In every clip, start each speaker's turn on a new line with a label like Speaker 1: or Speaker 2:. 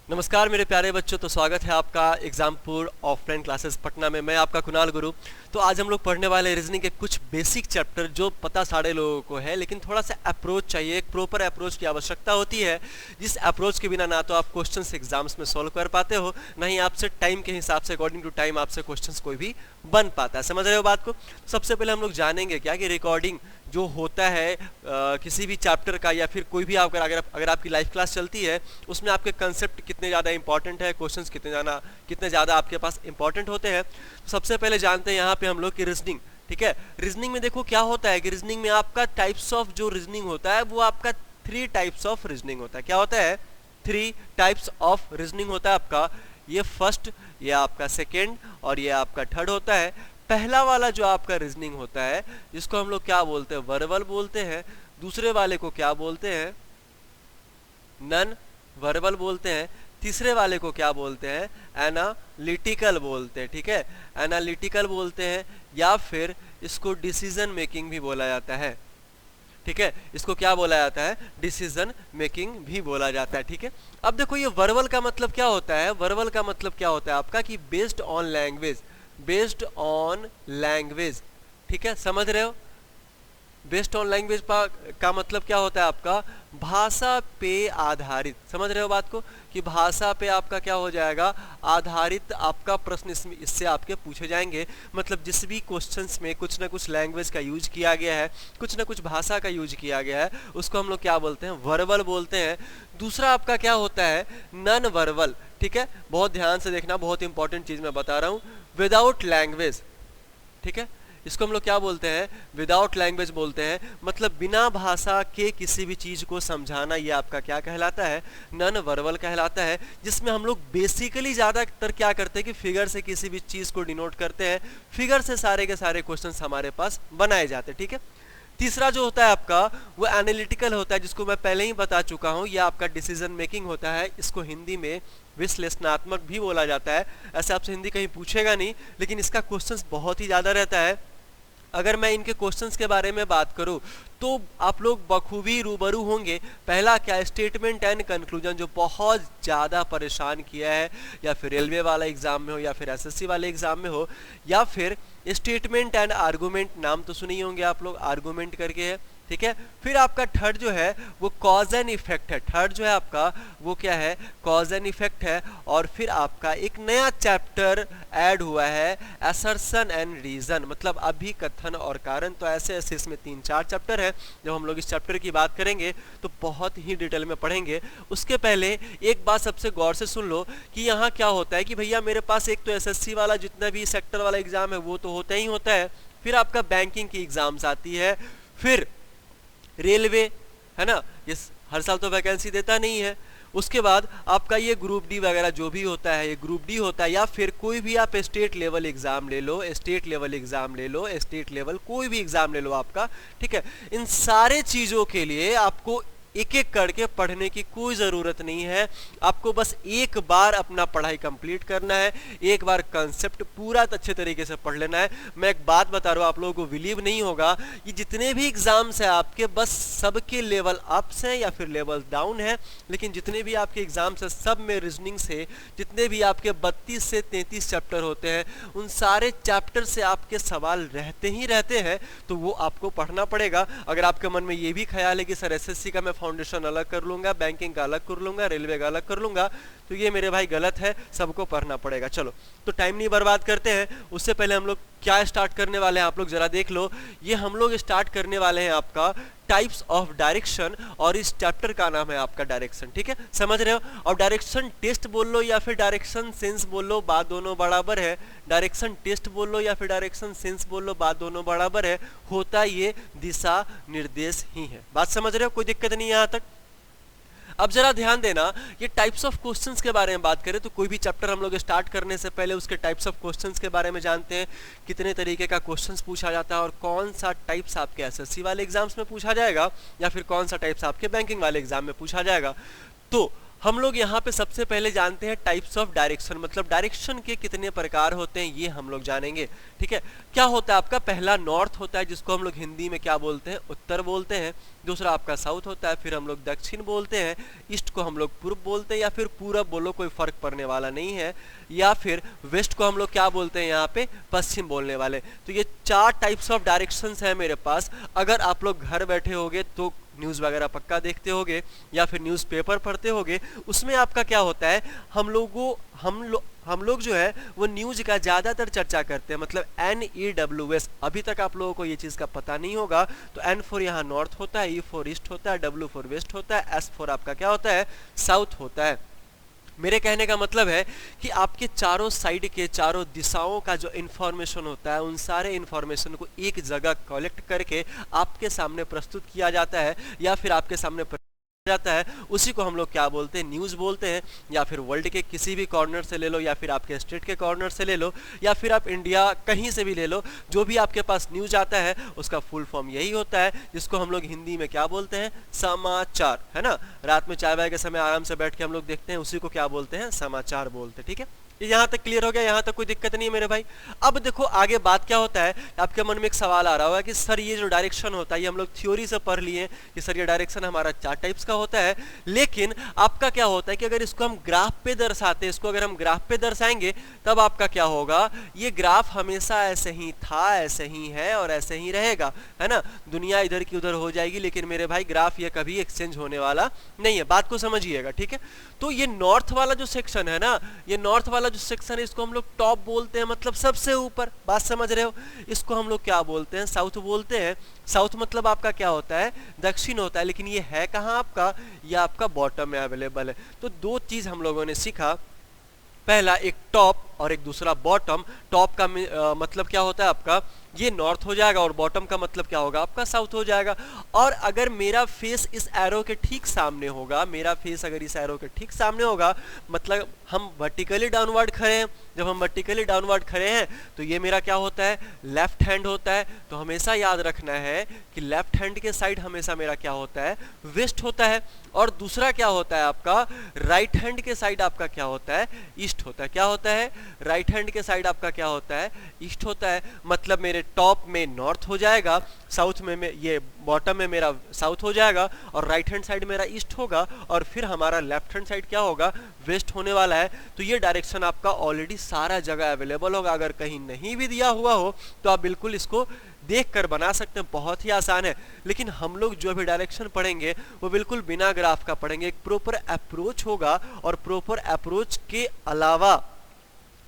Speaker 1: नमस्कार मेरे प्यारे बच्चों, तो स्वागत है आपका एग्जामपुर ऑफलाइन क्लासेस पटना में। मैं आपका कुणाल गुरु। तो आज हम लोग पढ़ने वाले रीजनिंग के कुछ बेसिक चैप्टर जो पता सारे लोगों को है, लेकिन थोड़ा सा अप्रोच चाहिए, एक प्रॉपर अप्रोच की आवश्यकता होती है, जिस अप्रोच के बिना ना तो आप क्वेश्चंस एग्जाम्स में सॉल्व कर पाते हो, ना ही आपसे टाइम के हिसाब से अकॉर्डिंग टू टाइम आपसे क्वेश्चंस कोई भी बन पाता है। समझ रहे हो बात को? सबसे पहले हम लोग जानेंगे क्या कि रिकॉर्डिंग जो होता है किसी भी चैप्टर का, या फिर कोई भी अगर आपकी लाइव क्लास चलती है उसमें आपके कंसेप्ट कितने ज़्यादा इंपॉर्टेंट है, क्वेश्चंस कितने ज़्यादा आपके पास इंपॉर्टेंट होते हैं। तो सबसे पहले जानते हैं यहाँ पे हम लोग की रीजनिंग। ठीक है, रीजनिंग में देखो क्या होता है कि रीजनिंग में आपका टाइप्स ऑफ जो रीजनिंग होता है वो आपका 3 टाइप्स ऑफ रीजनिंग होता है। क्या होता है? 3 टाइप्स ऑफ रीजनिंग होता है आपका। ये फर्स्ट, ये आपका सेकेंड और ये आपका थर्ड होता है। पहला वाला जो आपका रीजनिंग होता है जिसको हम लोग क्या बोलते हैं? वर्बल बोलते हैं। दूसरे वाले को क्या बोलते हैं? नन वर्बल बोलते हैं। तीसरे वाले को क्या बोलते हैं? एनालिटिकल बोलते हैं। ठीक है, एनालिटिकल बोलते हैं, या फिर इसको डिसीजन मेकिंग भी बोला जाता है। ठीक है, इसको क्या बोला जाता है? डिसीजन मेकिंग भी बोला जाता है। ठीक है, अब देखो ये वर्बल का मतलब क्या होता है? वर्बल का मतलब क्या होता है आपका कि based on language, based on language. ठीक है, समझ रहे हो? बेस्ड ऑन लैंग्वेज का मतलब क्या होता है आपका? भाषा पे आधारित। समझ रहे हो बात को कि भाषा पे आपका क्या हो जाएगा? आधारित आपका प्रश्न इससे आपके पूछे जाएंगे। मतलब जिस भी क्वेश्चंस में कुछ ना कुछ लैंग्वेज का यूज किया गया है, कुछ ना कुछ भाषा का यूज किया गया है, उसको हम लोग क्या बोलते हैं? वर्बल बोलते हैं। दूसरा आपका क्या होता है? Non verbal. ठीक है, बहुत ध्यान से देखना, बहुत इंपॉर्टेंट चीज मैं बता रहा हूं। Without language. ठीक है, इसको हम लोग क्या बोलते हैं? विदाउट लैंग्वेज बोलते हैं। मतलब बिना भाषा के किसी भी चीज को समझाना, ये आपका क्या कहलाता है? नन वर्बल कहलाता है। जिसमें हम लोग बेसिकली ज्यादातर क्या करते हैं कि फिगर से किसी भी चीज को डिनोट करते हैं। फिगर से सारे के सारे क्वेश्चंस हमारे पास बनाए जाते हैं। ठीक है, तीसरा जो होता है आपका वो एनालिटिकल होता है, जिसको मैं पहले ही बता चुका हूं। ये आपका डिसीजन मेकिंग होता है। इसको हिंदी में विश्लेषणात्मक भी बोला जाता है। ऐसे आपसे हिंदी कहीं पूछेगा नहीं, लेकिन इसका क्वेश्चंस बहुत ही ज्यादा रहता है। अगर मैं इनके क्वेश्चंस के बारे में बात करूं तो आप लोग बखूबी रूबरू होंगे। पहला क्या? स्टेटमेंट एंड कंक्लूजन, जो बहुत ज़्यादा परेशान किया है, या फिर रेलवे वाला एग्जाम में हो, या फिर एसएससी वाले एग्जाम में हो, या फिर स्टेटमेंट एंड आर्गूमेंट। नाम तो सुने ही होंगे आप लोग, आर्गूमेंट करके है। ठीक है, फिर आपका थर्ड जो है वो कॉज एंड इफेक्ट है। थर्ड जो है आपका वो क्या है? कॉज एंड इफेक्ट है। और फिर आपका एक नया चैप्टर ऐड हुआ है, असर्शन एंड रीजन, मतलब अभिकथन और कारण। तो ऐसे ऐसे इसमें 3-4 चैप्टर है। जब हम लोग इस चैप्टर की बात करेंगे तो बहुत ही डिटेल में पढ़ेंगे। उसके पहले एक बात सबसे गौर से सुन लो कि यहाँ क्या होता है कि भैया मेरे पास एक तो एसएससी वाला जितना भी सेक्टर वाला एग्जाम है वो तो होता ही होता है। फिर आपका बैंकिंग की एग्जाम्स आती है, फिर रेलवे, है ना, ये हर साल तो वैकेंसी देता नहीं है। उसके बाद आपका ये ग्रुप डी वगैरह जो भी होता है, ये ग्रुप डी होता है। या फिर कोई भी आप स्टेट लेवल एग्जाम ले लो, स्टेट लेवल एग्जाम ले लो, स्टेट लेवल कोई भी एग्जाम ले लो आपका। ठीक है, इन सारे चीजों के लिए आपको एक एक करके पढ़ने की कोई ज़रूरत नहीं है। आपको बस एक बार अपना पढ़ाई कंप्लीट करना है, एक बार कंसेप्ट पूरा अच्छे तरीके से पढ़ लेना है। मैं एक बात बता रहा हूँ, आप लोगों को बिलीव नहीं होगा, ये जितने भी एग्जाम्स हैं आपके, बस सबके लेवल अप्स हैं या फिर लेवल डाउन है, लेकिन जितने भी आपके एग्जाम्स हैं सब में रीजनिंग से, जितने भी आपके 32 से 33 चैप्टर होते हैं, उन सारे चैप्टर से आपके सवाल रहते ही रहते हैं। तो वो आपको पढ़ना पड़ेगा। अगर आपके मन में ये भी ख्याल है कि सर एसएससी का मैं फाउंडेशन अलग कर लूंगा, बैंकिंग का अलग कर लूंगा, रेलवे का अलग कर लूंगा, तो ये मेरे भाई गलत है। सबको पढ़ना पड़ेगा। चलो, तो टाइम नहीं बर्बाद करते हैं। उससे पहले हम लोग क्या स्टार्ट करने वाले हैं आप लोग जरा देख लो। ये हम लोग स्टार्ट करने वाले हैं आपका टाइप्स ऑफ डायरेक्शन, और इस चैप्टर का नाम है आपका डायरेक्शन। ठीक है, समझ रहे हो? और डायरेक्शन टेस्ट बोल लो या फिर डायरेक्शन सेंस बोल लो, बात दोनों बराबर है। डायरेक्शन टेस्ट बोल लो या फिर डायरेक्शन सेंस बोल लो, बात दोनों बराबर है। होता ये दिशा निर्देश ही है। बात समझ रहे हो? कोई दिक्कत नहीं है यहाँ तक? अब जरा ध्यान देना, ये टाइप्स ऑफ क्वेश्चंस के बारे में बात करें तो कोई भी चैप्टर हम लोग स्टार्ट करने से पहले उसके टाइप्स ऑफ क्वेश्चंस के बारे में जानते हैं। कितने तरीके का क्वेश्चंस पूछा जाता है, और कौन सा टाइप्स आपके एसएससी वाले एग्जाम्स में पूछा जाएगा, या फिर कौन सा टाइप्स आपके बैंकिंग वाले एग्जाम में पूछा जाएगा। तो हम लोग यहाँ पे सबसे पहले जानते हैं टाइप्स ऑफ डायरेक्शन, मतलब डायरेक्शन के कितने प्रकार होते हैं ये हम लोग जानेंगे। ठीक है, क्या होता है आपका, पहला नॉर्थ होता है जिसको हम लोग हिंदी में क्या बोलते हैं, उत्तर बोलते हैं। दूसरा आपका साउथ होता है, फिर हम लोग दक्षिण बोलते हैं। ईस्ट को हम लोग पूर्व बोलते हैं, या फिर पूरब बोलो, कोई फर्क पड़ने वाला नहीं है। या फिर वेस्ट को हम लोग क्या बोलते हैं यहाँ पे, पश्चिम बोलने वाले। तो ये 4 टाइप्स ऑफ डायरेक्शंस है मेरे पास। अगर आप लोग घर बैठे होगे तो न्यूज़ वगैरह पक्का देखते होगे या फिर न्यूज़पेपर पढ़ते होगे, उसमें आपका क्या होता है, हम लोग जो है वो न्यूज़ का ज़्यादातर चर्चा करते हैं, मतलब NEWS। अभी तक आप लोगों को ये चीज़ का पता नहीं होगा। तो N फॉर यहाँ नॉर्थ होता है, E फॉर ईस्ट होता है, W फॉर वेस्ट होता है, S फॉर आपका क्या होता है, साउथ होता है। मेरे कहने का मतलब है कि आपके चारों साइड के चारों दिशाओं का जो इन्फॉर्मेशन होता है, उन सारे इन्फॉर्मेशन को एक जगह कलेक्ट करके आपके सामने प्रस्तुत किया जाता है, या फिर आपके सामने जाता है, उसी को हम लोग क्या बोलते हैं, न्यूज़ बोलते हैं। या फिर वर्ल्ड के किसी भी कॉर्नर से ले लो, या फिर आपके स्टेट के कॉर्नर से ले लो, या फिर आप इंडिया कहीं से भी ले लो, जो भी आपके पास न्यूज़ आता है उसका फुल फॉर्म यही होता है, जिसको हम लोग हिंदी में क्या बोलते हैं, समाचार, है ना। रात में चाय वाय के समय आराम से बैठ के हम लोग देखते हैं, उसी को क्या बोलते हैं, समाचार बोलते हैं। ठीक है, यहाँ तक क्लियर हो गया, यहाँ तक कोई दिक्कत नहीं है मेरे भाई। अब देखो आगे बात क्या होता है, आपके मन में एक सवाल आ रहा होगा कि सर ये जो डायरेक्शन होता है, ये हम लोग थ्योरी से पढ़ लिए कि सर ये डायरेक्शन हमारा 4 टाइप्स का होता है, लेकिन आपका क्या होता है कि अगर इसको हम ग्राफ पे दर्शाते, इसको अगर हम ग्राफ पे दर्शाएंगे तब आपका क्या होगा, ये ग्राफ हमेशा ऐसे ही था, ऐसे ही है और ऐसे ही रहेगा, है ना। दुनिया इधर की उधर हो जाएगी, लेकिन मेरे भाई ग्राफ ये कभी एक्सचेंज होने वाला नहीं है, बात को समझिएगा। ठीक है, तो ये नॉर्थ वाला जो सेक्शन है ना, ये नॉर्थ वाला जो सेक्शन है, इसको हम लोग टॉप बोलते हैं, मतलब सबसे ऊपर, बात समझ रहे हो। इसको हम लोग क्या बोलते हैं, साउथ बोलते हैं। साउथ मतलब आपका क्या होता है, दक्षिण होता है, लेकिन ये है कहाँ आपका, ये आपका बॉटम में अवेलेबल है। तो 2 चीज हम लोगों ने सीखा, पहला एक टॉप और एक दूसरा बॉटम। टॉप का मतलब क्या होता है आपका, ये नॉर्थ हो जाएगा, और बॉटम का मतलब क्या होगा आपका, साउथ हो जाएगा। और अगर मेरा फेस इस एरो के ठीक सामने होगा, मेरा फेस अगर इस एरो के ठीक सामने होगा, मतलब हम वर्टिकली डाउनवर्ड खड़े हैं, जब हम वर्टिकली डाउनवर्ड खड़े हैं तो ये मेरा क्या होता है, लेफ्ट हैंड होता है। तो हमेशा याद रखना है कि लेफ्ट हैंड के साइड हमेशा मेरा क्या होता है, वेस्ट होता है। और दूसरा क्या होता है आपका, राइट हैंड के साइड आपका क्या होता है, ईस्ट होता है। क्या होता है, राइट हैंड के साइड आपका क्या होता है, ईस्ट होता है। मतलब मेरे टॉप में नॉर्थ हो जाएगा, साउथ में ये बॉटम में मेरा साउथ हो जाएगा, और राइट हैंड साइड मेरा ईस्ट होगा, और फिर हमारा लेफ्ट हैंड साइड क्या होगा, वेस्ट होने वाला है। तो ये डायरेक्शन आपका ऑलरेडी सारा जगह अवेलेबल होगा। अगर कहीं नहीं भी दिया हुआ हो तो आप बिल्कुल इसको देख कर बना सकते हैं, बहुत ही आसान है। लेकिन हम लोग जो भी डायरेक्शन पढ़ेंगे वो बिल्कुल बिना ग्राफ का पढ़ेंगे, एक प्रॉपर अप्रोच होगा। और प्रॉपर अप्रोच के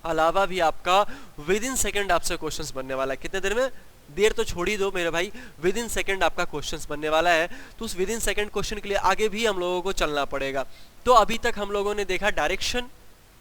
Speaker 1: अलावा भी आपका विद इन सेकेंड आपसे क्वेश्चंस बनने वाला है। कितने देर में, देर तो छोड़ ही दो मेरे भाई, विद इन सेकेंड आपका क्वेश्चंस बनने वाला है। तो उस विद इन सेकेंड क्वेश्चन के लिए आगे भी हम लोगों को चलना पड़ेगा। तो अभी तक हम लोगों ने देखा डायरेक्शन,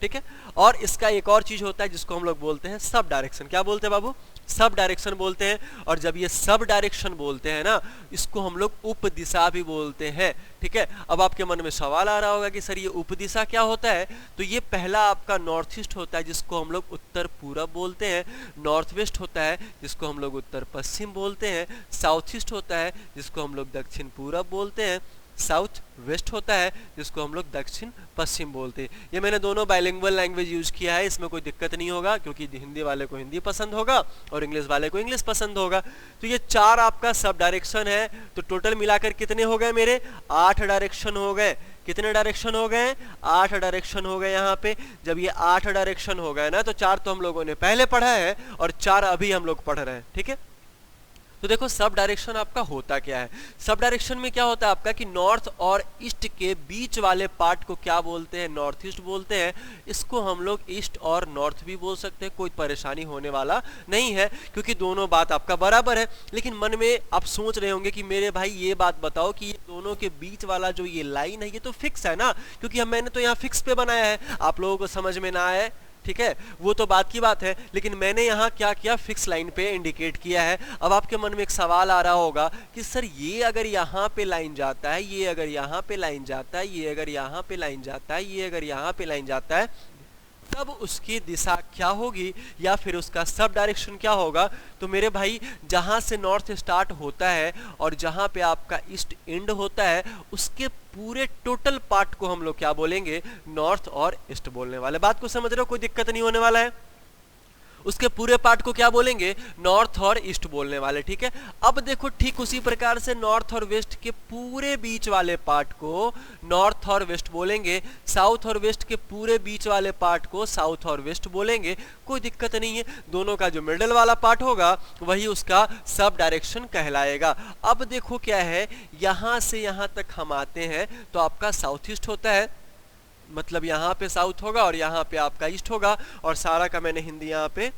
Speaker 1: ठीक है। और इसका एक और चीज होता है जिसको हम लोग बोलते हैं सब डायरेक्शन। क्या बोलते हैं बाबू, सब डायरेक्शन बोलते हैं। और जब ये सब डायरेक्शन बोलते हैं ना, इसको हम लोग उप दिशा भी बोलते हैं। ठीक है, अब आपके मन में सवाल आ रहा होगा कि सर ये उप दिशा क्या होता है। तो ये पहला आपका नॉर्थ ईस्ट होता है, जिसको हम लोग उत्तर पूरब बोलते हैं। नॉर्थ वेस्ट होता है, जिसको हम लोग उत्तर पश्चिम बोलते हैं। साउथ ईस्ट होता है, जिसको हम लोग दक्षिण पूरब बोलते हैं। साउथ वेस्ट होता है, जिसको हम लोग दक्षिण पश्चिम बोलते हैं। ये मैंने दोनों बाइलिंगुअल लैंग्वेज यूज किया है, इसमें कोई दिक्कत नहीं होगा, क्योंकि हिंदी वाले को हिंदी पसंद होगा और इंग्लिश वाले को इंग्लिश पसंद होगा। तो ये 4 आपका सब डायरेक्शन है। तो टोटल मिलाकर कितने हो गए मेरे, 8 डायरेक्शन हो गए। कितने डायरेक्शन हो गए, 8 डायरेक्शन हो गए यहाँ पे। जब ये 8 डायरेक्शन हो गए ना, तो 4 तो हम लोगों ने पहले पढ़ा है और 4 अभी हम लोग पढ़ रहे हैं। ठीक है, तो देखो सब डायरेक्शन आपका होता क्या है। सब डायरेक्शन में क्या होता है आपका कि नॉर्थ और ईस्ट के बीच वाले पार्ट को क्या बोलते हैं, नॉर्थ ईस्ट बोलते हैं। इसको हम लोग ईस्ट और नॉर्थ भी बोल सकते हैं, कोई परेशानी होने वाला नहीं है, क्योंकि दोनों बात आपका बराबर है। लेकिन मन में आप सोच रहे होंगे कि मेरे भाई ये बात बताओ कि ये दोनों के बीच वाला जो ये लाइन है, ये तो फिक्स है ना, क्योंकि मैंने तो यहाँ फिक्स पे बनाया है। आप लोगों को समझ में ना आए, ठीक है, वो तो बात की बात है, लेकिन मैंने यहाँ क्या किया, फिक्स लाइन पे इंडिकेट किया है। अब आपके मन में एक सवाल आ रहा होगा कि सर ये अगर यहाँ पे लाइन जाता है, ये अगर यहाँ पे लाइन जाता है, ये अगर यहाँ पे लाइन जाता है, ये अगर यहाँ पे लाइन जाता है, तब उसकी दिशा क्या होगी या फिर उसका सब डायरेक्शन क्या होगा। तो मेरे भाई जहां से नॉर्थ स्टार्ट होता है और जहां पे आपका ईस्ट एंड होता है, उसके पूरे टोटल पार्ट को हम लोग क्या बोलेंगे, नॉर्थ और ईस्ट बोलने वाले। बात को समझ रहे हो, कोई दिक्कत नहीं होने वाला है। उसके पूरे पार्ट को क्या बोलेंगे, नॉर्थ और ईस्ट बोलने वाले, ठीक है। अब देखो ठीक उसी प्रकार से नॉर्थ और वेस्ट के पूरे बीच वाले पार्ट को नॉर्थ और वेस्ट बोलेंगे, साउथ और वेस्ट के पूरे बीच वाले पार्ट को साउथ और वेस्ट बोलेंगे, कोई दिक्कत नहीं है। दोनों का जो मिडल वाला पार्ट होगा वही उसका सब डायरेक्शन कहलाएगा। अब देखो क्या है, यहां से यहां तक हम आते हैं तो आपका साउथ ईस्ट होता है, मतलब यहाँ पे साउथ होगा और यहाँ पे आपका ईस्ट होगा, और सारा का मैंने हिंदी यहाँ पे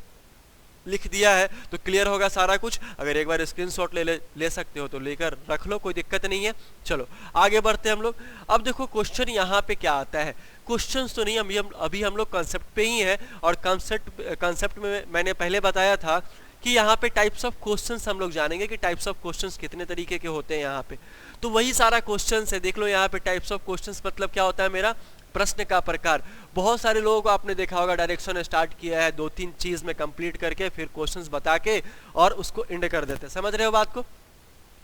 Speaker 1: लिख दिया है, तो क्लियर होगा सारा कुछ। अगर एक बार स्क्रीनशॉट ले सकते हो तो लेकर रख लो, कोई दिक्कत नहीं है। चलो आगे बढ़ते हैं हम लोग। अब देखो क्वेश्चन यहाँ पे क्या आता है, क्वेश्चन तो नहीं, अभी हम लोग कॉन्सेप्ट पे ही है, और कॉन्सेप्ट में मैंने पहले बताया था कि यहाँ पे टाइप्स ऑफ क्वेश्चंस हम लोग जानेंगे कि टाइप्स ऑफ क्वेश्चंस कितने तरीके के होते हैं यहाँ पे। तो वही सारा क्वेश्चंस है, देख लो यहाँ पे टाइप्स ऑफ क्वेश्चंस मतलब क्या होता है, मेरा प्रश्न का प्रकार। बहुत सारे लोगों को आपने देखा होगा डायरेक्शन स्टार्ट किया है 2-3 चीज में कंप्लीट करके, फिर क्वेश्चंस बता के और उसको एंड कर देते हैं, समझ रहे हो बात को।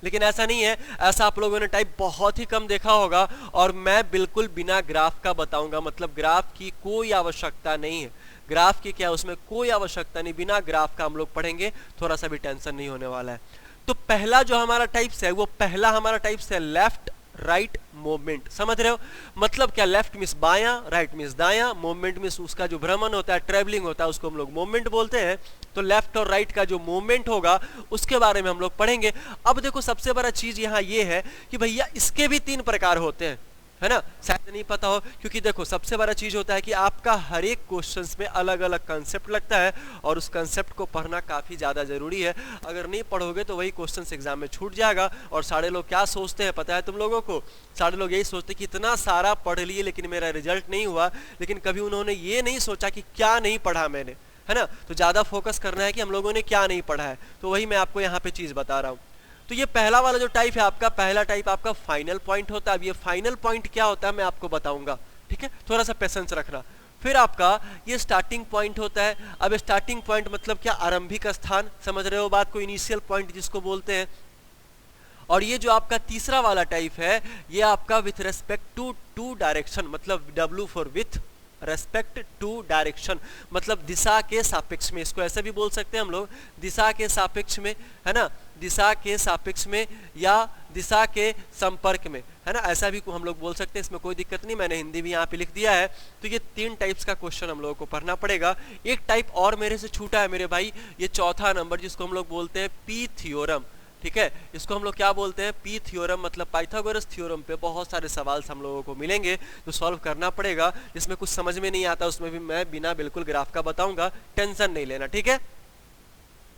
Speaker 1: लेकिन ऐसा नहीं है, ऐसा आप लोगों ने टाइप बहुत ही कम देखा होगा, और मैं बिल्कुल बिना ग्राफ का बताऊंगा, मतलब ग्राफ की कोई आवश्यकता नहीं है। ग्राफ की क्या, उसमें कोई आवश्यकता नहीं, बिना ग्राफ का हम लोग पढ़ेंगे, थोड़ा सा भी टेंशन नहीं होने वाला है। तो पहला जो हमारा टाइप्स है, वो पहला हमारा टाइप्स है लेफ्ट राइट मूवमेंट, समझ रहे हो। मतलब क्या, लेफ्ट मीन्स बायां, राइट मीन्स दायां, मूवमेंट मीन्स उसका जो भ्रमण होता है, ट्रेवलिंग होता है, उसको हम लोग मूवमेंट बोलते हैं। तो लेफ्ट और राइट का जो मूवमेंट होगा उसके बारे में हम लोग पढ़ेंगे। अब देखो सबसे बड़ा चीज यहाँ ये है कि भैया इसके भी 3 प्रकार होते हैं, है ना, शायद नहीं पता हो, क्योंकि देखो सबसे बड़ा चीज होता है कि आपका हर एक क्वेश्चंस में अलग अलग कंसेप्ट लगता है, और उस कंसेप्ट को पढ़ना काफी ज्यादा जरूरी है। अगर नहीं पढ़ोगे तो वही क्वेश्चंस एग्जाम में छूट जाएगा। और सारे लोग क्या सोचते हैं पता है तुम लोगों को, सारे लोग यही सोचते हैं कि इतना सारा पढ़ लिए लेकिन मेरा रिजल्ट नहीं हुआ, लेकिन कभी उन्होंने ये नहीं सोचा कि क्या नहीं पढ़ा मैंने, है ना। तो ज्यादा फोकस करना है कि हम लोगों ने क्या नहीं पढ़ा है, तो वही मैं आपको यहाँ पे चीज बता रहा हूँ। तो ये पहला वाला जो टाइप है आपका, पहला टाइप आपका फाइनल पॉइंट होता है। अब ये फाइनल पॉइंट क्या होता है मैं आपको बताऊंगा, ठीक है, थोड़ा सा पेशेंस रखना। फिर आपका ये स्टार्टिंग पॉइंट होता है। अब स्टार्टिंग पॉइंट मतलब क्या, आरंभिक स्थान, समझ रहे हो बात को, इनिशियल पॉइंट जिसको बोलते हैं। और ये जो आपका तीसरा वाला टाइप है, ये आपका विथ रेस्पेक्ट टू डायरेक्शन, मतलब W for with respect to direction, मतलब दिशा के सापेक्ष में, इसको ऐसे भी बोल सकते हैं हम लोग, दिशा के सापेक्ष में, है ना, दिशा के सापेक्ष में या दिशा के संपर्क में, है ना, ऐसा भी हम लोग बोल सकते हैं, इसमें कोई दिक्कत नहीं, मैंने हिंदी भी यहाँ पे लिख दिया है। तो ये 3 टाइप्स का क्वेश्चन हम लोगों को पढ़ना पड़ेगा। एक टाइप और मेरे से छूटा है मेरे भाई, ये चौथा नंबर, जिसको हम लोग बोलते हैं पी थ्योरम, ठीक है। इसको हम लोग क्या बोलते हैं, पी थ्योरम, मतलब पाइथागोरस थ्योरम पे बहुत सारे सवाल हम लोगों को मिलेंगे तो सॉल्व करना पड़ेगा। जिसमें कुछ समझ में नहीं आता उसमें भी मैं बिना बिल्कुल ग्राफ का बताऊंगा, टेंशन नहीं लेना, ठीक है।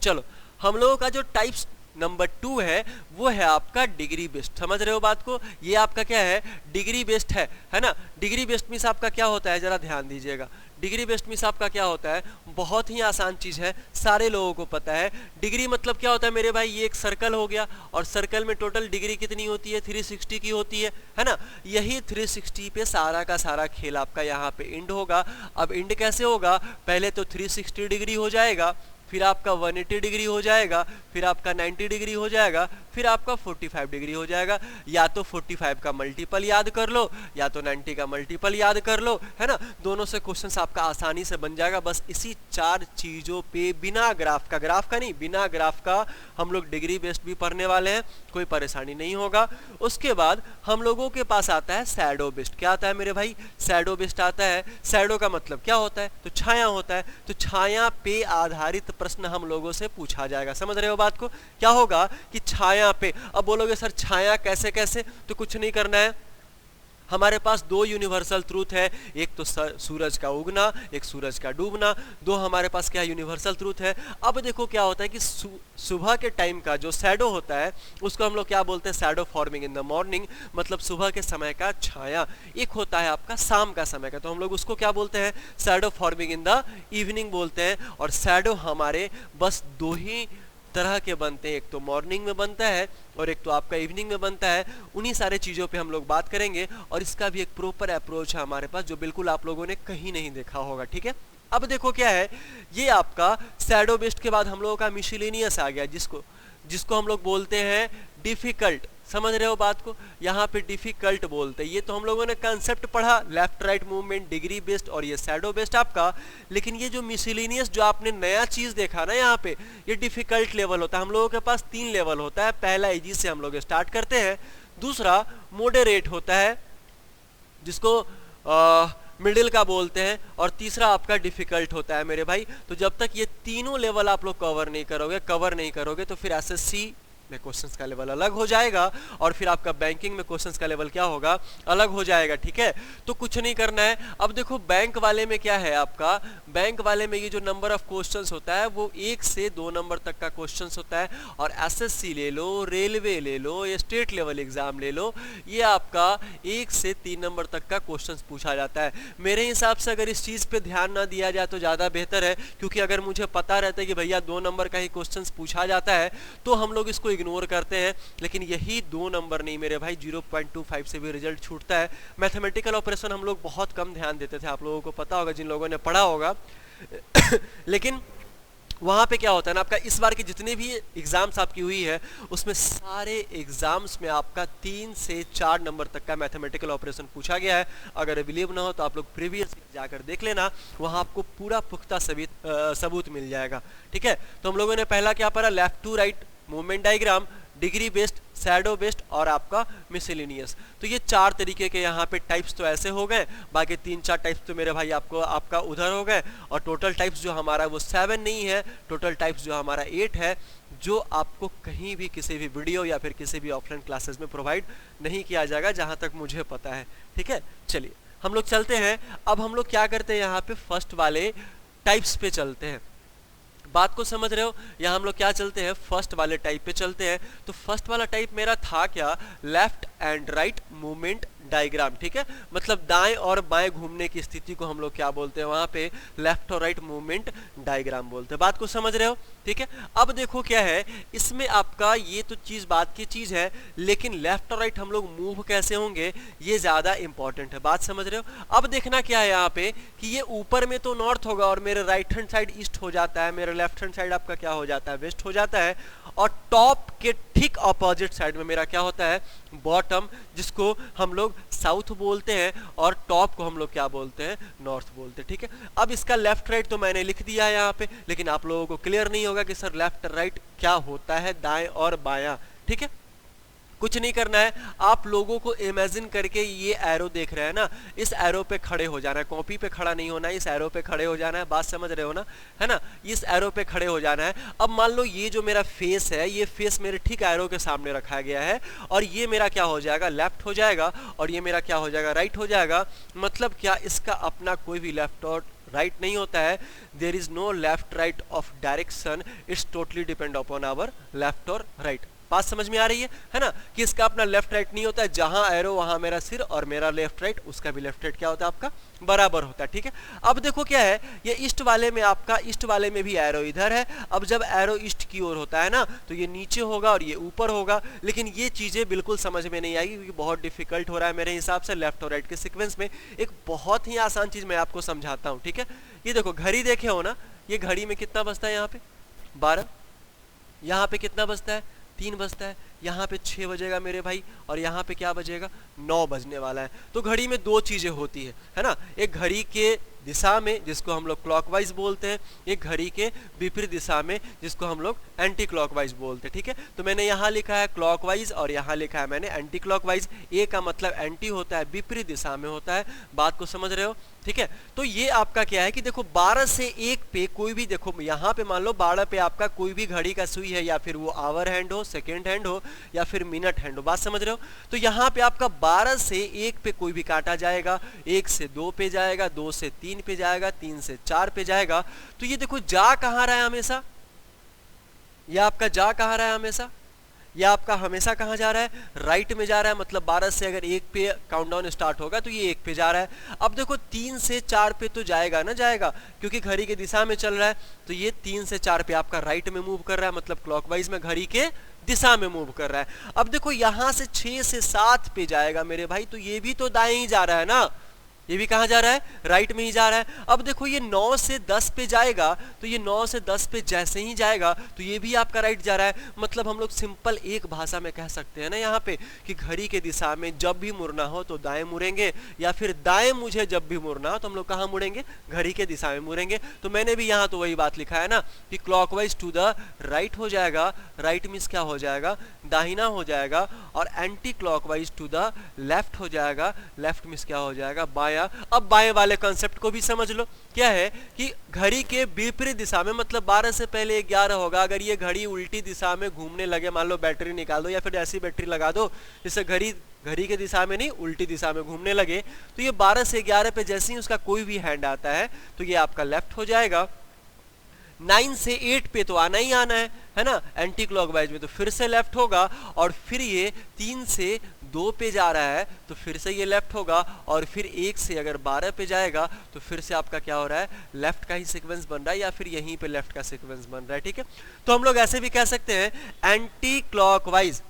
Speaker 1: चलो हम लोगों का जो टाइप्स नंबर 2 है वो है आपका डिग्री बेस्ड, समझ रहे हो बात को। ये आपका क्या है, डिग्री बेस्ड है ना। डिग्री बेस्ड मीन्स आपका क्या होता है, जरा ध्यान दीजिएगा। डिग्री बेस्ड मीन्स आपका क्या होता है, बहुत ही आसान चीज है, सारे लोगों को पता है। डिग्री मतलब क्या होता है मेरे भाई, ये एक सर्कल हो गया, और सर्कल में टोटल डिग्री कितनी होती है, 360 की होती है ना। यही 360 पे सारा का सारा खेल आपका यहाँ पे एंड होगा। अब एंड कैसे होगा, पहले तो 360 डिग्री हो जाएगा, फिर आपका 180 डिग्री हो जाएगा, फिर आपका 90 डिग्री हो जाएगा, फिर आपका 45 डिग्री हो जाएगा। या तो 45 का मल्टीपल याद कर लो या तो 90 का मल्टीपल याद कर लो, है ना। दोनों से क्वेश्चन आपका आसानी से बन जाएगा। बस इसी 4 चीजों पे बिना ग्राफ का नहीं, बिना ग्राफ का हम लोग डिग्री बेस्ड भी पढ़ने वाले हैं, कोई परेशानी नहीं होगा। उसके बाद हम लोगों के पास आता है शैडो बेस्ड। क्या आता है मेरे भाई, शैडो बेस्ड आता है। शैडो का मतलब क्या होता है, तो छाया होता है। तो छाया पे आधारित प्रश्न हम लोगों से पूछा जाएगा, समझ रहे हो बात को। क्या होगा कि छाया पे, अब बोलोगे सर छाया कैसे कैसे, तो कुछ नहीं करना है, हमारे पास 2 यूनिवर्सल ट्रूथ है, एक तो सूरज का उगना, एक सूरज का डूबना, 2 हमारे पास क्या यूनिवर्सल ट्रूथ है। अब देखो क्या होता है कि सुबह के टाइम का जो शैडो होता है उसको हम लोग क्या बोलते हैं, shadow forming in the morning, मतलब सुबह के समय का छाया। एक होता है आपका शाम का समय का, तो हम लोग उसको क्या बोलते हैं, shadow forming in the evening बोलते हैं। और शैडो हमारे बस 2 ही तरह के बनते हैं, एक तो मॉर्निंग में बनता है और एक तो आपका इवनिंग में बनता है। उन्हीं सारे चीज़ों पे हम लोग बात करेंगे और इसका भी एक प्रॉपर अप्रोच है हमारे पास जो बिल्कुल आप लोगों ने कहीं नहीं देखा होगा, ठीक है। अब देखो क्या है, ये आपका शैडो बेस्ड के बाद हम लोगों का मिसलेनियस आ गया, जिसको हम लोग बोलते हैं डिफिकल्ट। समझ रहे हो बात को, यहाँ पे डिफिकल्ट बोलते हैं। ये तो हम लोगों ने कंसेप्ट पढ़ा, left right movement, degree based और ये शैडो बेस्ड आपका। लेकिन ये जो मिसलेनियस जो आपने नया चीज देखा ना यहाँ पे, ये डिफिकल्ट लेवल होता है। हम लोगों के पास 3 लेवल होता है। पहला इजी से हम लोग स्टार्ट करते हैं, दूसरा मॉडरेट होता है जिसको मिडिल का बोलते हैं, और तीसरा आपका डिफिकल्ट होता है मेरे भाई। तो जब तक ये तीनों लेवल आप लोग कवर नहीं करोगे तो फिर एसएससी में क्वेश्चंस का लेवल अलग हो जाएगा और फिर आपका बैंकिंग में क्वेश्चंस का लेवल क्या होगा, अलग हो जाएगा, ठीक है। तो कुछ नहीं करना है। अब देखो बैंक वाले में क्या है आपका, बैंक वाले में ये जो नंबर ऑफ क्वेश्चंस होता है वो 1 से 2 नंबर तक का क्वेश्चंस होता है। और एसएससी ले लो, रेलवे ले लो, स्टेट लेवल एग्जाम ले लो, ये आपका 1 से 3 नंबर तक का क्वेश्चंस पूछा जाता है। मेरे हिसाब से अगर इस चीज पे ध्यान ना दिया जाए तो ज्यादा बेहतर है, क्योंकि अगर मुझे पता रहता है कि भैया 2 नंबर का ही क्वेश्चंस पूछा जाता है तो हम लोग इसको इग्नोर करते हैं। लेकिन यही 2 नंबर नहीं मेरे भाई, 0.25 से भी रिजल्ट छूटता है। मैथमेटिकल ऑपरेशन हम लोग बहुत कम ध्यान देते थे, आप लोगों को पता होगा जिन लोगों ने पढ़ा होगा। लेकिन वहां पे क्या होता है ना, आपका इस बार की जितनी भी एग्जाम्स आपकी हुई है उसमें सारे एग्जाम्स में आपका 3 से 4 नंबर तक का मैथमेटिकल ऑपरेशन पूछा गया है। अगर बिलीव ना हो तो आप लोग प्रीवियस जाकर देख लेना, वहां आपको पूरा पुख्ता सबूत मिल जाएगा, ठीक है। तो हम लोगों ने पहला क्या पढ़ा, left to right movement diagram, degree based, shadow based और आपका मिसलेनियस। तो ये 4 तरीके के यहाँ पे टाइप्स तो ऐसे हो गए, बाकी 3-4 टाइप्स तो मेरे भाई आपका उधर हो गए। और टोटल टाइप्स जो हमारा वो 7 नहीं है, टोटल टाइप्स जो हमारा 8 है, जो आपको कहीं भी किसी भी वीडियो या फिर किसी भी ऑफलाइन क्लासेस में प्रोवाइड नहीं किया जाएगा, जहां तक मुझे पता है, ठीक है। चलिए हम लोग चलते हैं। अब हम लोग क्या करते हैं, यहाँ पे फर्स्ट वाले टाइप्स पे चलते हैं। बात को समझ रहे हो, यहाँ हम लोग क्या चलते हैं, फर्स्ट वाले टाइप पे चलते हैं। तो फर्स्ट वाला टाइप मेरा था क्या, left and right movement diagram, ठीक है। मतलब दाएं और बाएं घूमने की स्थिति को हम लोग क्या बोलते हैं, वहां पे लेफ्ट और राइट मूवमेंट डायग्राम बोलते हैं। बात को समझ रहे हो, ठीक है। अब देखो क्या है, इसमें आपका ये तो चीज बात की चीज है, लेकिन लेफ्ट और राइट हम लोग मूव कैसे होंगे ये ज्यादा इंपॉर्टेंट है। बात समझ रहे हो। अब देखना क्या है यहाँ पे कि ये ऊपर में तो नॉर्थ होगा और मेरे राइट हैंड साइड ईस्ट हो जाता है, मेरे लेफ्ट हैंड साइड आपका क्या हो जाता है, वेस्ट हो जाता है। और टॉप के ठीक ऑपोजिट साइड में मेरा क्या होता है, बॉटम, जिसको हम लोग साउथ बोलते हैं, और टॉप को हम लोग क्या बोलते हैं, नॉर्थ बोलते हैं, ठीक है। अब इसका लेफ्ट राइट तो मैंने लिख दिया है यहाँ पे, लेकिन आप लोगों को क्लियर नहीं होगा कि सर लेफ्ट राइट क्या होता है, दाएं और बायां, ठीक है। कुछ नहीं करना है, आप लोगों को इमेजिन करके ये एरो देख रहे हैं ना, इस एरो पे खड़े हो जाना है, कॉपी पे खड़ा नहीं होना है, इस एरो पे खड़े हो जाना है। बात समझ रहे हो ना, है ना, इस एरो पे खड़े हो जाना है। अब मान लो ये जो मेरा फेस है, ये फेस मेरे ठीक एरो के सामने रखा गया है, और ये मेरा क्या हो जाएगा, लेफ्ट हो जाएगा, और ये मेरा क्या हो जाएगा, राइट हो जाएगा। मतलब क्या, इसका अपना कोई भी लेफ्ट और राइट नहीं होता है। There is no left right of direction, it's totally depend upon our left और राइट। बात समझ में आ रही है ना, कि इसका अपना लेफ्ट राइट नहीं होता है, जहां एरो वहां मेरा सिर, और मेरा लेफ्ट राइट, उसका भी लेफ्ट राइट क्या होता है आपका, बराबर होता है, ठीक है। अब देखो क्या है, ये ईस्ट वाले में आपका, ईस्ट वाले में भी एरो इधर है। अब जब एरो ईस्ट की ओर होता है ना, तो ये नीचे होगा और ये ऊपर होगा। लेकिन ये चीजें बिल्कुल समझ में नहीं आएगी, क्योंकि बहुत डिफिकल्ट हो रहा है मेरे हिसाब से लेफ्ट और राइट के सीक्वेंस में। एक बहुत ही आसान चीज मैं आपको समझाता हूँ, ठीक है। ये देखो घड़ी देखे हो ना, ये घड़ी में कितना बजता है, यहाँ पे 12, यहाँ पे कितना बजता है, 3 बजता है, यहाँ पे 6 बजेगा मेरे भाई, और यहाँ पे क्या बजेगा, 9 बजने वाला है। तो घड़ी में 2 चीजें होती है ना, एक घड़ी के दिशा में जिसको हम लोग क्लॉकवाइज बोलते हैं, एक घड़ी के विपरीत दिशा में जिसको हम लोग एंटी क्लॉकवाइज बोलते हैं, ठीक है। तो मैंने यहाँ लिखा है क्लॉकवाइज और यहाँ लिखा है मैंने एंटी क्लॉकवाइज। ए का मतलब एंटी होता है, विपरीत दिशा में होता है। बात को समझ रहे हो, ठीक है। तो ये आपका क्या है कि देखो 12 से 1 पे कोई भी, देखो यहाँ पे मान लो 12 पे आपका कोई भी घड़ी का सुई है, या फिर वो आवर हैंड हो, सेकेंड हैंड हो, या फिर मिनट हैंड हो। बात समझ रहे हो। तो यहाँ पे आपका 12 से 1 पे कोई भी काटा जाएगा, 1 से 2 पे जाएगा, 2 से 3 पे जाएगा, 3 से 4 पे जाएगा। तो ये देखो जा कहाँ रहा है हमेशा, ये आपका जा कहाँ रहा है हमेशा, ये आपका हमेशा कहाँ जा रहा है, राइट में जा रहा है, मतलब 12 से अगर 1 पे काउंटडाउन स्टार्ट होगा तो ये 1 पे जा रहा है। अब देखो 3 से 4 पे तो जाएगा ना, जाएगा, क्योंकि घड़ी के दिशा में चल रहा है, तो ये 3 से 4 पे आपका राइट में मूव कर रहा है, मतलब क्लॉकवाइज में घड़ी के दिशा में मूव कर रहा है। अब देखो यहां से 6 से 7 पे जाएगा मेरे भाई, तो ये भी तो दाएं ही जा रहा है ना, ये भी कहाँ जा रहा है, राइट में ही जा रहा है। अब देखो ये 9 से 10 पे जाएगा, तो ये 9 से 10 पे जैसे ही जाएगा तो ये भी आपका राइट जा रहा है। मतलब हम लोग सिंपल एक भाषा में कह सकते हैं ना यहाँ पे कि घड़ी के दिशा में जब भी मुड़ना हो तो दाएं मुड़ेंगे, या फिर दाएं मुझे जब भी मुड़ना हो तो हम लोग कहाँ मुड़ेंगे, घड़ी के दिशा में मुड़ेंगे। तो मैंने भी यहाँ तो वही बात लिखा है ना कि क्लॉकवाइज टू द राइट हो जाएगा, राइट मीन्स क्या हो जाएगा, दाहिना हो जाएगा, और anticlockwise to the left हो जाएगा, लेफ्ट मीन्स क्या हो जाएगा, बाया। अब बाएं वाले कॉन्सेप्ट को भी समझ लो, क्या है कि घड़ी के विपरीत दिशा में, मतलब 12 से पहले 11 होगा, अगर ये घड़ी उल्टी दिशा में घूमने लगे, मान लो बैटरी निकाल दो या फिर ऐसी बैटरी लगा दो जिससे घड़ी के दिशा में नहीं उल्टी दिशा में घूमने लगे, तो ये 12 से 11 पे जैसे ही उसका कोई भी हैंड आता है तो ये आपका लेफ्ट हो जाएगा। 9 से 8 पे तो आना ही आना है ना, एंटी क्लॉकवाइज में, तो फिर से लेफ्ट होगा, और फिर ये 3 से 2 पे जा रहा है तो फिर से ये लेफ्ट होगा, और फिर 1 से अगर 12 पे जाएगा तो फिर से आपका क्या हो रहा है, लेफ्ट का ही सीक्वेंस बन रहा है, या फिर यहीं पे लेफ्ट का सीक्वेंस बन रहा है। ठीक है, तो हम लोग ऐसे भी कह सकते हैं anticlockwise,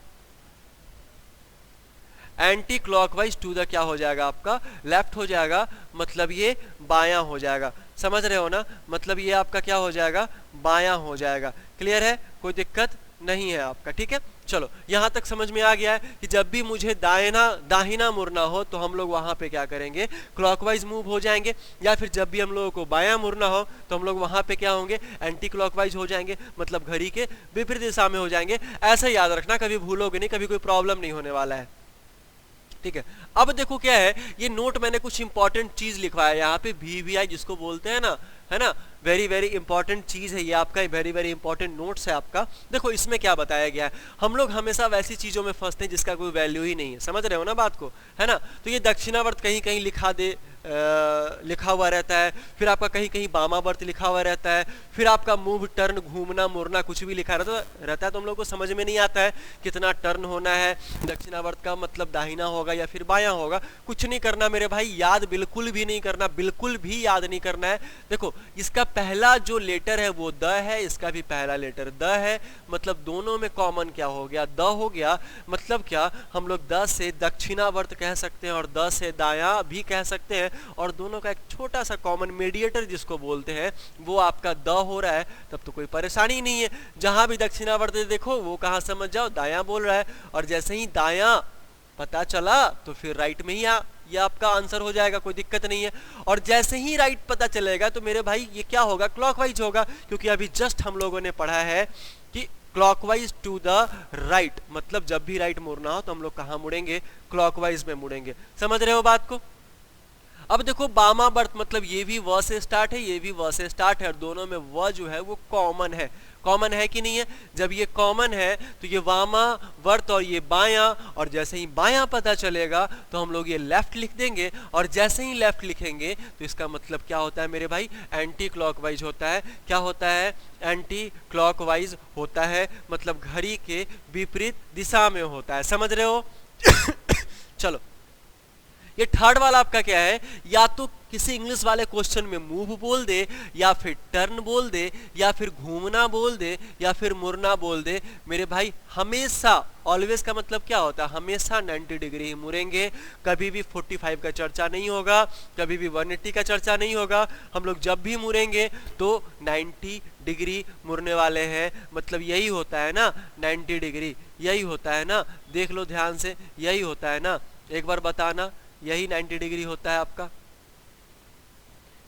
Speaker 1: anticlockwise to the क्या हो जाएगा, आपका लेफ्ट हो जाएगा, मतलब ये बायां हो जाएगा। समझ रहे हो ना, मतलब ये आपका क्या हो जाएगा, बायां हो जाएगा। क्लियर है, कोई दिक्कत नहीं है आपका। ठीक है, चलो यहां तक समझ में आ गया है कि जब भी मुझे दाहिना मुड़ना हो तो हम लोग वहां पे क्या करेंगे, क्लॉकवाइज मूव हो जाएंगे, या फिर जब भी हम लोगों को बायां मुड़ना हो तो हम लोग वहां पे क्या होंगे, एंटी क्लॉकवाइज हो जाएंगे, मतलब घड़ी के विपरीत दिशा में हो जाएंगे। ऐसा याद रखना, कभी भूलोगे नहीं, कभी कोई प्रॉब्लम नहीं होने वाला है। ठीक है, अब देखो क्या है, ये नोट मैंने कुछ इंपॉर्टेंट चीज लिखवाया यहाँ पे, VVI जिसको बोलते हैं ना, है ना, वेरी वेरी इंपॉर्टेंट चीज है ये आपका, वेरी वेरी इंपॉर्टेंट नोट्स है आपका। देखो इसमें क्या बताया गया है, हम लोग हमेशा वैसी चीजों में फंसते हैं जिसका कोई वैल्यू ही नहीं है, समझ रहे हो ना बात को, है ना। तो ये दक्षिणावर्त कहीं कहीं लिखा हुआ रहता है, फिर आपका कहीं कहीं वामावर्त लिखा हुआ रहता है, फिर आपका मूव टर्न घूमना मुड़ना कुछ भी लिखा रहता है, तो हम लोग को समझ में नहीं आता है कितना टर्न होना है, दक्षिणावर्त का मतलब दाहिना होगा या फिर बायां होगा। कुछ नहीं करना मेरे भाई, याद बिल्कुल भी नहीं करना, बिल्कुल भी याद नहीं करना है। देखो इसका पहला जो लेटर है वो द है, इसका भी पहला लेटर द है, मतलब दोनों में कॉमन क्या हो गया, द हो गया। मतलब क्या, हम लोग द से दक्षिणावर्त कह सकते हैं और द से दायां भी कह सकते हैं, और दोनों का एक छोटा सा कॉमन मीडिएटर जिसको बोलते हैं वो आपका द हो रहा है, तब तो कोई परेशानी नहीं है। जहां भी दक्षिणावर्त देखो वो कहां समझ जाओ, दायां बोल रहा है, और जैसे ही दायां पता चला तो फिर राइट में ही ये आपका आंसर हो जाएगा, कोई दिक्कत नहीं है। और जैसे ही राइट पता चलेगा तो मेरे भाई ये क्या होगा, क्लॉकवाइज होगा, क्योंकि अभी जस्ट हम लोगों ने पढ़ा है कि क्लॉकवाइज टू द राइट, मतलब जब भी राइट मुड़ना हो तो हम लोग कहां मुड़ेंगे, क्लॉकवाइज में मुड़ेंगे। समझ रहे हो बात को। अब देखो वामावर्त, मतलब ये भी व से स्टार्ट है, ये भी व से स्टार्ट है, और दोनों में व जो है वो कॉमन है। कॉमन है कि नहीं है, जब ये कॉमन है तो ये वामावर्त और ये बायां, और जैसे ही बायां पता चलेगा तो हम लोग ये लेफ्ट लिख देंगे, और जैसे ही लेफ्ट लिखेंगे तो इसका मतलब क्या होता है मेरे भाई, एंटी क्लॉकवाइज होता है। क्या होता है, एंटी क्लॉकवाइज होता है, मतलब घड़ी के विपरीत दिशा में होता है। समझ रहे हो। चलो ये थर्ड वाला आपका क्या है, या तो किसी इंग्लिश वाले क्वेश्चन में मूव बोल दे, या फिर टर्न बोल दे, या फिर घूमना बोल दे, या फिर मुड़ना बोल दे। मेरे भाई हमेशा, ऑलवेज का मतलब क्या होता है, हमेशा 90 डिग्री ही मुड़ेंगे, कभी भी 45 का चर्चा नहीं होगा, कभी भी 180 का चर्चा नहीं होगा। हम लोग जब भी मुड़ेंगे तो 90 डिग्री मुड़ने वाले हैं, मतलब यही होता है ना 90 डिग्री, यही होता है ना, देख लो ध्यान से, यही होता है ना, एक बार बताना, यही 90 डिग्री होता है आपका।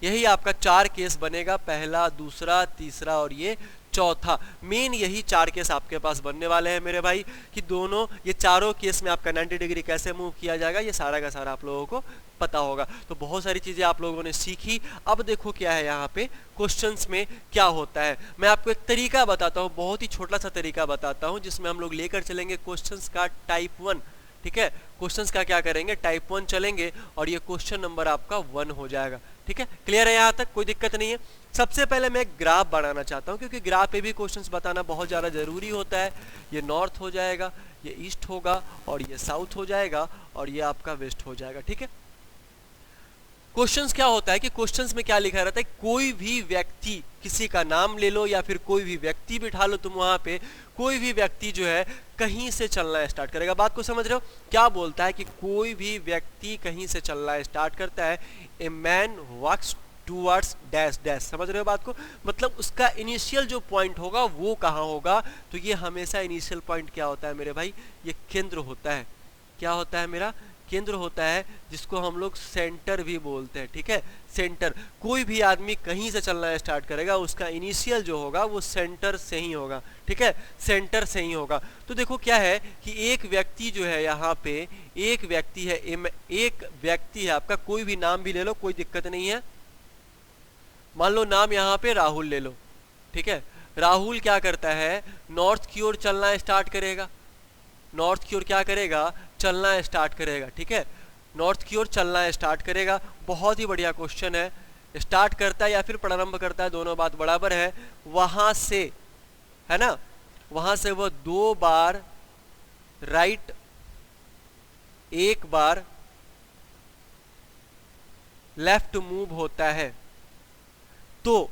Speaker 1: यही आपका 4 केस बनेगा, पहला, दूसरा, तीसरा और ये चौथा। मेन यही 4 केस आपके पास बनने वाले हैं मेरे भाई, कि दोनों ये चारों केस में आपका 90 डिग्री कैसे मूव किया जाएगा, ये सारा का सारा आप लोगों को पता होगा। तो बहुत सारी चीजें आप लोगों ने सीखी। अब देखो क्या है यहाँ पे क्वेश्चंस में क्या होता है, मैं आपको एक तरीका बताता हूँ, बहुत ही छोटा सा तरीका बताता हूँ, जिसमें हम लोग लेकर चलेंगे क्वेश्चंस का टाइप 1। ठीक है। क्वेश्चंस का क्या करेंगे, टाइप 1 चलेंगे और ये क्वेश्चन नंबर आपका 1 हो जाएगा। ठीक है, क्लियर है यहाँ तक, कोई दिक्कत नहीं है। सबसे पहले मैं ग्राफ बनाना चाहता हूँ क्योंकि ग्राफ पे भी क्वेश्चंस बताना बहुत ज़्यादा जरूरी होता है। ये नॉर्थ हो जाएगा, ये ईस्ट होगा और ये साउथ हो जाएगा और ये आपका वेस्ट हो जाएगा। ठीक है, क्वेश्चंस क्या होता है कि क्वेश्चंस में क्या लिखा रहता है, कोई भी व्यक्ति, किसी का नाम ले लो या फिर कोई भी व्यक्ति बिठा लो तुम वहां पे, कोई भी व्यक्ति जो है कहीं से चलना स्टार्ट करेगा। बात को समझ रहे हो, क्या बोलता है कि कोई भी व्यक्ति कहीं से चलना स्टार्ट करता है। A man walks towards dash dash, समझ रहे हो बात को, मतलब उसका इनिशियल जो पॉइंट होगा वो कहाँ होगा। तो ये हमेशा इनिशियल पॉइंट क्या होता है मेरे भाई, ये केंद्र होता है। क्या होता है मेरा, केंद्र होता है, जिसको हम लोग सेंटर भी बोलते हैं। ठीक है, सेंटर, कोई भी आदमी कहीं से चलना स्टार्ट करेगा उसका इनिशियल जो होगा वो सेंटर से ही होगा। ठीक है, सेंटर से ही होगा। तो देखो क्या है कि एक व्यक्ति जो है यहाँ पे, एक व्यक्ति है, एक व्यक्ति है आपका, कोई भी नाम भी ले लो कोई दिक्कत नहीं है। मान लो नाम यहाँ पे राहुल ले लो। ठीक है, राहुल क्या करता है, नॉर्थ की ओर चलना स्टार्ट करेगा। नॉर्थ की ओर क्या करेगा, चलना स्टार्ट करेगा। ठीक है, नॉर्थ की ओर चलना स्टार्ट करेगा। बहुत ही बढ़िया क्वेश्चन है, स्टार्ट करता है या फिर प्रारंभ करता है, दोनों बात बराबर है। वहां से, है ना, वहां से वो 2 बार राइट, 1 बार लेफ्ट मूव होता है। तो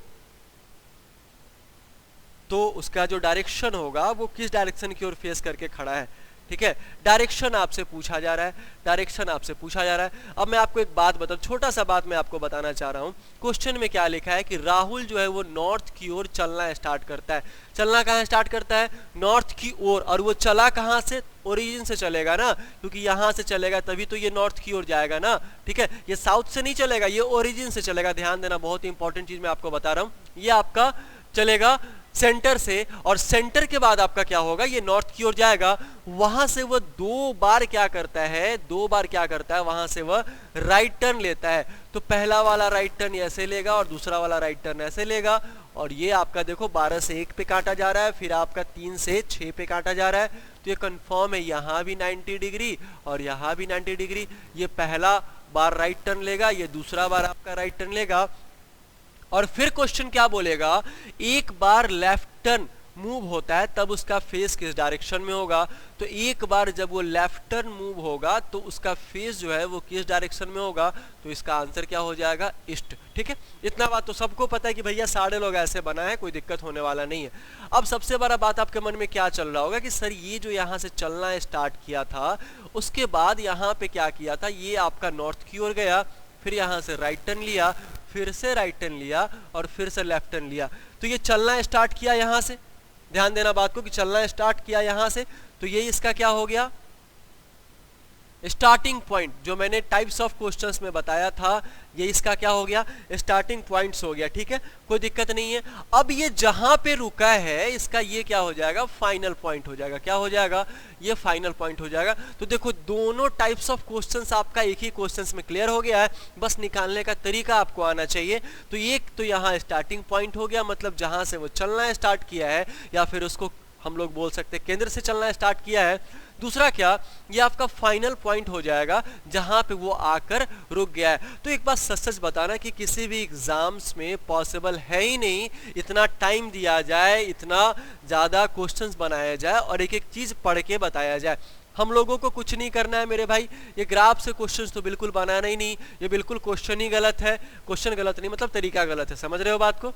Speaker 1: उसका जो डायरेक्शन होगा वो किस डायरेक्शन की ओर फेस करके खड़ा है। ठीक है, डायरेक्शन आपसे पूछा जा रहा है, डायरेक्शन आपसे पूछा जा रहा है। अब मैं आपको एक बात बता, छोटा सा बात मैं आपको बताना चाह रहा हूँ। क्वेश्चन में क्या लिखा है कि राहुल जो है वो नॉर्थ की ओर चलना स्टार्ट करता है। चलना कहाँ स्टार्ट करता है, नॉर्थ की ओर। और वो चला कहाँ से, ओरिजिन से चलेगा ना, क्योंकि यहाँ से चलेगा तभी तो ये नॉर्थ की ओर जाएगा ना। ठीक है, ये साउथ से नहीं चलेगा, ये ओरिजिन से चलेगा। ध्यान देना, बहुत ही इंपॉर्टेंट चीज मैं आपको बता रहा हूँ। ये आपका चलेगा सेंटर से, और सेंटर के बाद आपका क्या होगा, ये नॉर्थ की ओर जाएगा। वहां से वो 2 बार क्या करता है, 2 बार क्या करता है, वहां से वह राइट टर्न लेता है। तो पहला वाला राइट टर्न ऐसे लेगा और दूसरा वाला राइट टर्न ऐसे लेगा। और ये आपका देखो 12 से 1 पे काटा जा रहा है, फिर आपका 3 से 6 पे काटा जा रहा है। तो ये कंफर्म है, यहाँ भी 90 डिग्री और यहाँ भी 90 डिग्री। ये पहला बार राइट टर्न लेगा, ये दूसरा बार आपका राइट टर्न लेगा। और फिर क्वेश्चन क्या बोलेगा, एक बार लेफ्ट टर्न मूव होता है तब उसका फेस किस डायरेक्शन में होगा। तो एक बार जब वो लेफ्ट टर्न मूव होगा तो उसका फेस जो है वो किस डायरेक्शन में होगा। तो इसका आंसर क्या हो जाएगा, ईस्ट। ठीक है, इतना बात तो सबको पता है कि भैया सारे लोग ऐसे बनाए, कोई दिक्कत होने वाला नहीं है। अब सबसे बड़ा बात आपके मन में क्या चल रहा होगा कि सर ये जो यहाँ से चलना स्टार्ट किया था उसके बाद यहाँ पे क्या किया था, ये आपका नॉर्थ की ओर गया, फिर यहाँ से राइट टर्न लिया, फिर से राइट टर्न लिया और फिर से लेफ्ट टर्न लिया। तो ये चलना स्टार्ट किया यहाँ से, ध्यान देना बात को कि चलना स्टार्ट किया यहाँ से। तो ये इसका क्या हो गया, स्टार्टिंग पॉइंट। जो मैंने टाइप्स ऑफ क्वेश्चंस में बताया था ये इसका क्या हो गया, स्टार्टिंग पॉइंट्स हो गया। ठीक है, कोई दिक्कत नहीं है। अब ये जहां पे रुका है इसका ये क्या हो जाएगा, फाइनल पॉइंट हो जाएगा। क्या हो जाएगा, ये फाइनल पॉइंट हो जाएगा। तो देखो दोनों टाइप्स ऑफ क्वेश्चंस आपका एक ही क्वेश्चंस में क्लियर हो गया है, बस निकालने का तरीका आपको आना चाहिए। तो एक तो यहाँ स्टार्टिंग पॉइंट हो गया, मतलब जहां से वो चलना स्टार्ट किया है, या फिर उसको हम लोग बोल सकते हैं केंद्र से चलना स्टार्ट किया है। दूसरा क्या, ये आपका फाइनल पॉइंट हो जाएगा जहां पे वो आकर रुक गया है। तो एक बात सच सच बताना कि किसी भी एग्जाम्स में पॉसिबल है ही नहीं इतना टाइम दिया जाए, इतना ज़्यादा क्वेश्चंस बनाया जाए और एक एक चीज़ पढ़ के बताया जाए। हम लोगों को कुछ नहीं करना है मेरे भाई, ये ग्राफ से क्वेश्चंस तो बिल्कुल बनाना ही नहीं, ये बिल्कुल क्वेश्चन ही गलत है। क्वेश्चन गलत नहीं मतलब तरीका गलत है, समझ रहे हो बात को।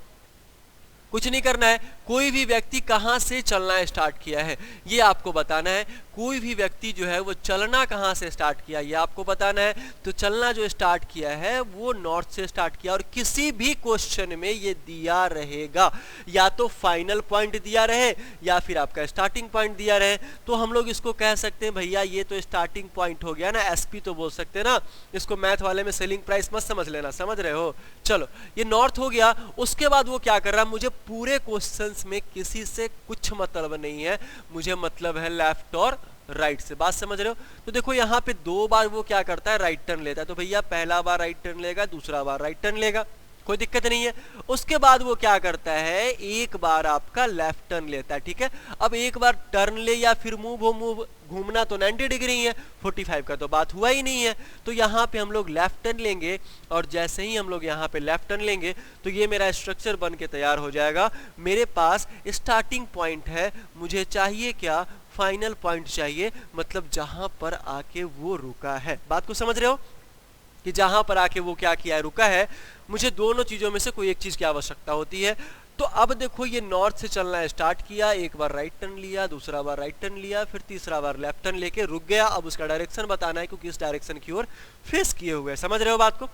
Speaker 1: कुछ नहीं करना है, कोई भी व्यक्ति कहां से चलना स्टार्ट किया है ये आपको बताना है। कोई भी व्यक्ति जो है वो चलना कहां से स्टार्ट किया ये आपको बताना है। तो चलना जो स्टार्ट किया है वो नॉर्थ से स्टार्ट किया, और किसी भी क्वेश्चन में ये दिया रहेगा, या तो फाइनल पॉइंट दिया रहे या फिर आपका स्टार्टिंग पॉइंट दिया रहे। तो हम लोग इसको कह सकते हैं भैया ये तो स्टार्टिंग पॉइंट हो गया ना, एसपी तो बोल सकते हैं ना। इसको मैथ वाले में सेलिंग प्राइस मत समझ लेना, समझ रहे हो। चलो ये नॉर्थ हो गया। उसके बाद वो क्या कर रहा है, मुझे पूरे क्वेश्चंस में किसी से कुछ मतलब नहीं है, मुझे मतलब है लेफ्ट और राइट से। बात समझ रहे हो। तो देखो यहाँ पे 2 बार वो क्या करता है, राइट टर्न लेता है। तो भैया पहला बार राइट टर्न लेगा, दूसरा बार राइट टर्न लेगा। कोई दिक्कत नहीं है। उसके बाद वो क्या करता है, एक बार आपका लेफ्ट टर्न लेता है, ठीक है। अब एक बार टर्न ले या फिर मूव घूमना तो 90 डिग्री है, 45 का तो बात हुआ ही नहीं है। तो यहाँ पे हम लोग लेफ्ट टर्न लेंगे, और जैसे ही हम लोग यहाँ पे लेफ्ट टर्न लेंगे तो ये मेरा स्ट्रक्चर बन के तैयार हो जाएगा। मेरे पास स्टार्टिंग पॉइंट है, मुझे चाहिए क्या, फाइनल पॉइंट चाहिए, मतलब जहां पर आके वो रुका है। बात को समझ रहे हो कि जहां पर आके वो क्या किया है, रुका है। मुझे दोनों चीजों में से कोई एक चीज की आवश्यकता होती है। तो अब देखो ये नॉर्थ से चलना स्टार्ट किया, एक बार राइट टर्न लिया, दूसरा बार राइट टर्न लिया, फिर तीसरा बार लेफ्ट टर्न लेके रुक गया। अब उसका डायरेक्शन बताना है क्योंकि इस डायरेक्शन की ओर फेस किए हुए, समझ रहे हो बात को।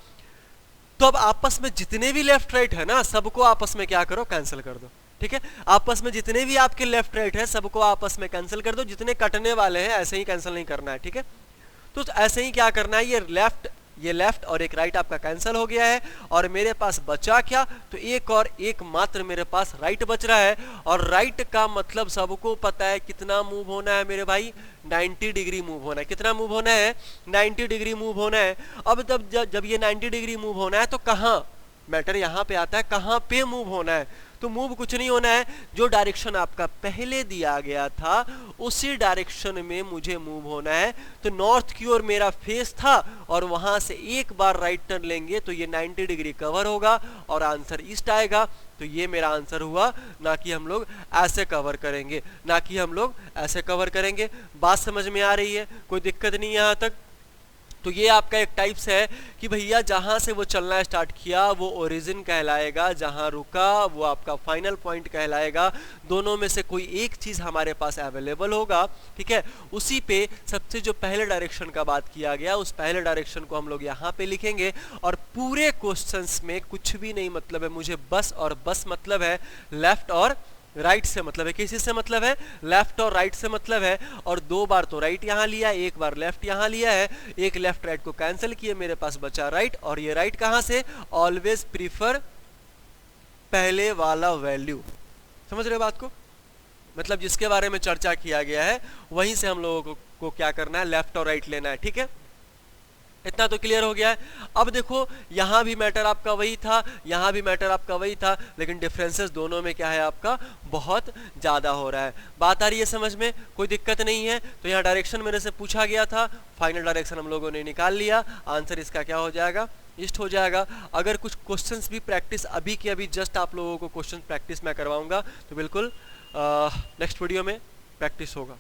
Speaker 1: तो अब आपस में जितने भी लेफ्ट राइट है ना, सबको आपस में क्या करो, कैंसिल कर दो, ठीक है। आपस में जितने भी आपके लेफ्ट राइट है सबको आपस में कैंसिल कर दो, जितने कटने वाले हैं ऐसे ही कैंसिल नहीं करना है, ठीक है। तो ऐसे ही क्या करना है, ये लेफ्ट और एक राइट आपका कैंसिल हो गया है, और मेरे पास बचा क्या, तो एक और एक मात्र मेरे पास राइट बच रहा है। और राइट का मतलब सबको पता है कितना मूव होना है मेरे भाई, 90 डिग्री मूव होना है। कितना मूव होना है, 90 डिग्री मूव होना है। अब जब ये 90 डिग्री मूव होना है तो कहाँ, मैटर यहाँ पे आता है, कहाँ पे मूव होना है। तो मूव कुछ नहीं होना है, जो डायरेक्शन आपका पहले दिया गया था उसी डायरेक्शन में मुझे मूव होना है। तो नॉर्थ की ओर मेरा फेस था, और वहां से एक बार राइट टर्न लेंगे तो ये 90 डिग्री कवर होगा और आंसर ईस्ट आएगा। तो ये मेरा आंसर हुआ, ना कि हम लोग ऐसे कवर करेंगे, ना कि हम लोग ऐसे कवर करेंगे। बात समझ में आ रही है, कोई दिक्कत नहीं है यहाँ तक। तो ये आपका एक टाइप्स है कि भैया जहां से वो चलना स्टार्ट किया वो ओरिजिन कहलाएगा, जहां रुका वो आपका फाइनल पॉइंट कहलाएगा। दोनों में से कोई एक चीज हमारे पास अवेलेबल होगा, ठीक है। उसी पे सबसे जो पहले डायरेक्शन का बात किया गया, उस पहले डायरेक्शन को हम लोग यहाँ पे लिखेंगे। और पूरे क्वेश्चंस में कुछ भी नहीं मतलब है, मुझे बस और बस मतलब है लेफ्ट और राइट से मतलब है। किसी से मतलब है, लेफ्ट और राइट से मतलब है। और दो बार तो राइट यहां लिया, एक बार लेफ्ट यहां लिया है। एक लेफ्ट राइट को कैंसिल किए, मेरे पास बचा राइट। और ये राइट कहां से, ऑलवेज प्रीफर पहले वाला वैल्यू, समझ रहे हो बात को। मतलब जिसके बारे में चर्चा किया गया है वहीं से हम लोगों को क्या करना है, लेफ्ट और राइट लेना है, ठीक है। इतना तो क्लियर हो गया है। अब देखो यहां भी मैटर आपका वही था, यहां भी मैटर आपका वही था, लेकिन डिफरेंसेस दोनों में क्या है आपका, बहुत ज्यादा हो रहा है। बात आ रही है समझ में, कोई दिक्कत नहीं है। तो यहाँ डायरेक्शन मेरे से पूछा गया था, फाइनल डायरेक्शन हम लोगों ने निकाल लिया। आंसर इसका क्या हो जाएगा, ईस्ट हो जाएगा। अगर कुछ क्वेश्चंस भी प्रैक्टिस अभी के अभी जस्ट आप लोगों को क्वेश्चन प्रैक्टिस मैं करवाऊंगा, तो बिल्कुल नेक्स्ट वीडियो में प्रैक्टिस होगा।